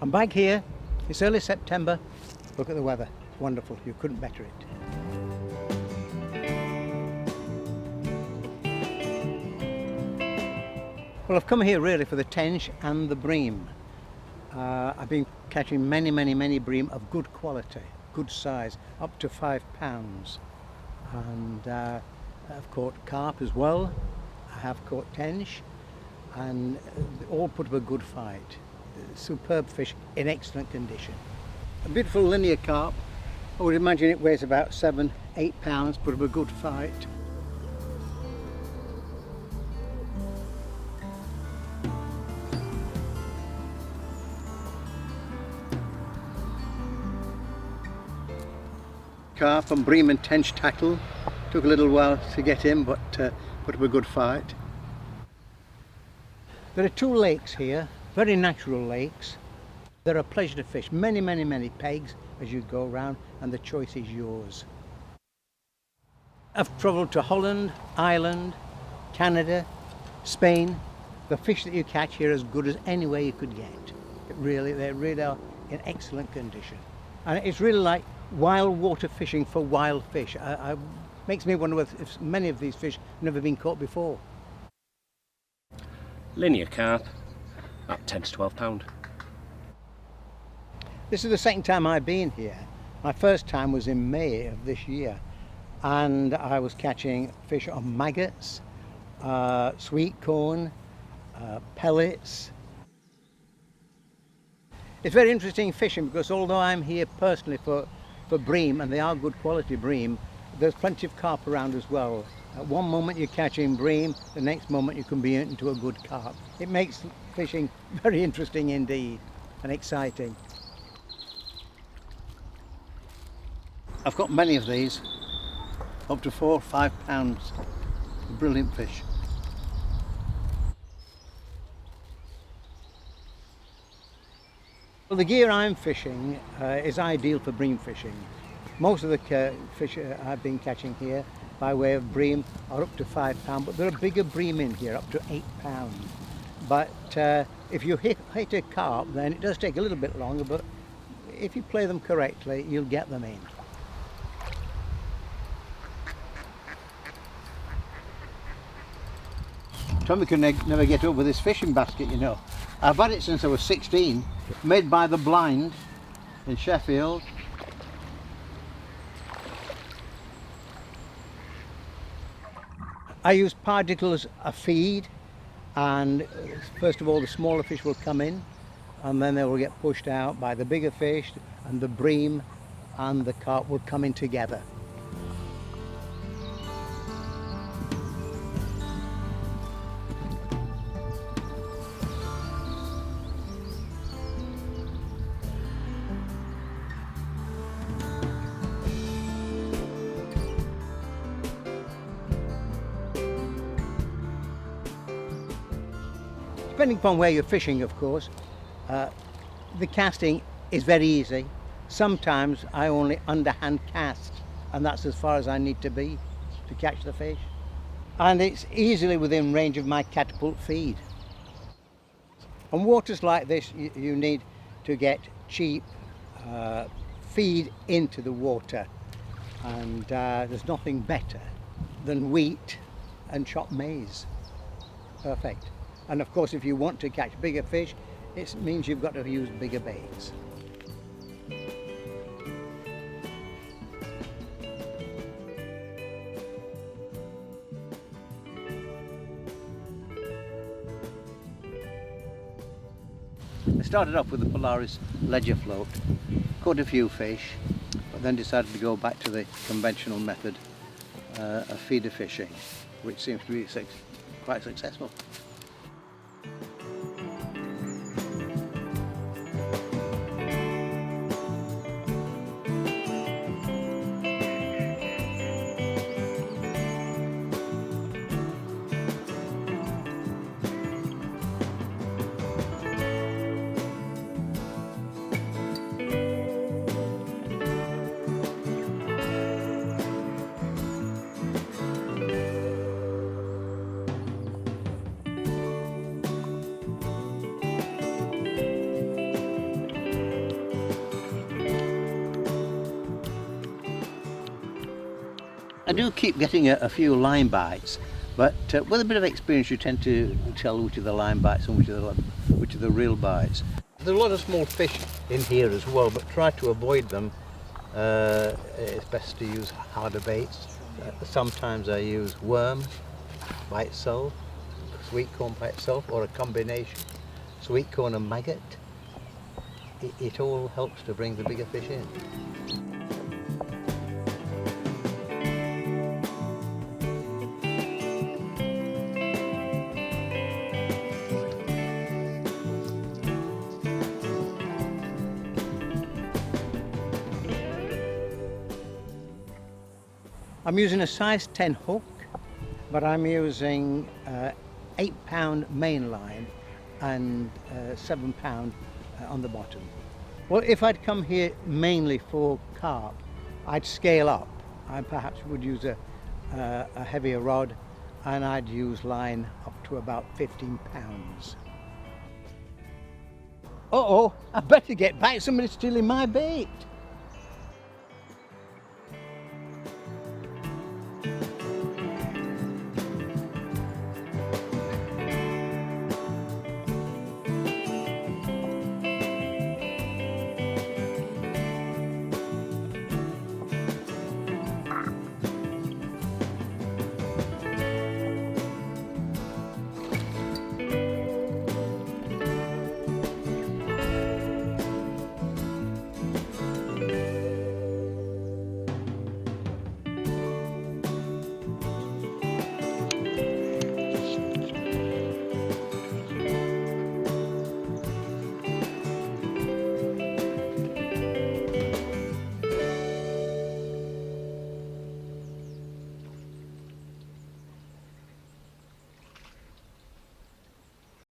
I'm back here. It's early September. Look at the weather. It's wonderful. You couldn't better it. Well, I've come here really for the tench and the bream. I've been catching many bream of good quality, good size, up to £5. And I've caught carp as well. I have caught tench, and all put up a good fight. Superb fish in excellent condition. A beautiful linear carp. I would imagine it weighs about 7-8 pounds, put up a good fight. Carp and bream and tench tackle. Took a little while to get in, but put up a good fight. There are two lakes here, very natural lakes. They're a pleasure to fish. Many pegs as you go around, and the choice is yours. I've travelled to Holland, Ireland, Canada, Spain. The fish that you catch here are as good as anywhere you could get. They really are in excellent condition. And it's really like wild water fishing for wild fish. Makes me wonder if many of these fish have never been caught before. Linear carp, about 10 to 12 pound. This is the second time I've been here. My first time was in May of this year, and I was catching fish on maggots, sweet corn, pellets. It's very interesting fishing because although I'm here personally for bream, and they are good quality bream, there's plenty of carp around as well. At one moment you're catching bream, the next moment you can be into a good carp. It makes fishing very interesting indeed, and exciting. I've got many of these, up to 4 or 5 pounds. Brilliant fish. Well, the gear I'm fishing is ideal for bream fishing. Most of the fish I've been catching here by way of bream are up to £5, but there are bigger bream in here, up to £8. But if you hit a carp, then it does take a little bit longer, but if you play them correctly, you'll get them in. Tommy can never get over this fishing basket, you know. I've had it since I was 16, made by The Blind in Sheffield. I use particles as a feed, and first of all the smaller fish will come in, and then they will get pushed out by the bigger fish, and the bream and the carp will come in together. Depending upon where you're fishing, of course, the casting is very easy. Sometimes I only underhand cast, and that's as far as I need to be to catch the fish. And it's easily within range of my catapult feed. On waters like this, you need to get cheap feed into the water, and there's nothing better than wheat and chopped maize. Perfect. And of course, if you want to catch bigger fish, it means you've got to use bigger baits. I started off with the Polaris ledger float, caught a few fish, but then decided to go back to the conventional method of feeder fishing, which seems to be quite successful. I do keep getting a few line bites, but with a bit of experience you tend to tell which are the line bites and which are the real bites. There's a lot of small fish in here as well, but try to avoid them. It's best to use harder baits. Sometimes I use worm by itself, sweet corn by itself, or a combination, sweet corn and maggot. It all helps to bring the bigger fish in. I'm using a size 10 hook, but I'm using 8-pound main line and 7-pound on the bottom. Well, if I'd come here mainly for carp, I'd scale up. I perhaps would use a heavier rod, and I'd use line up to about 15 pounds. Uh-oh, I better get back, somebody's stealing my bait.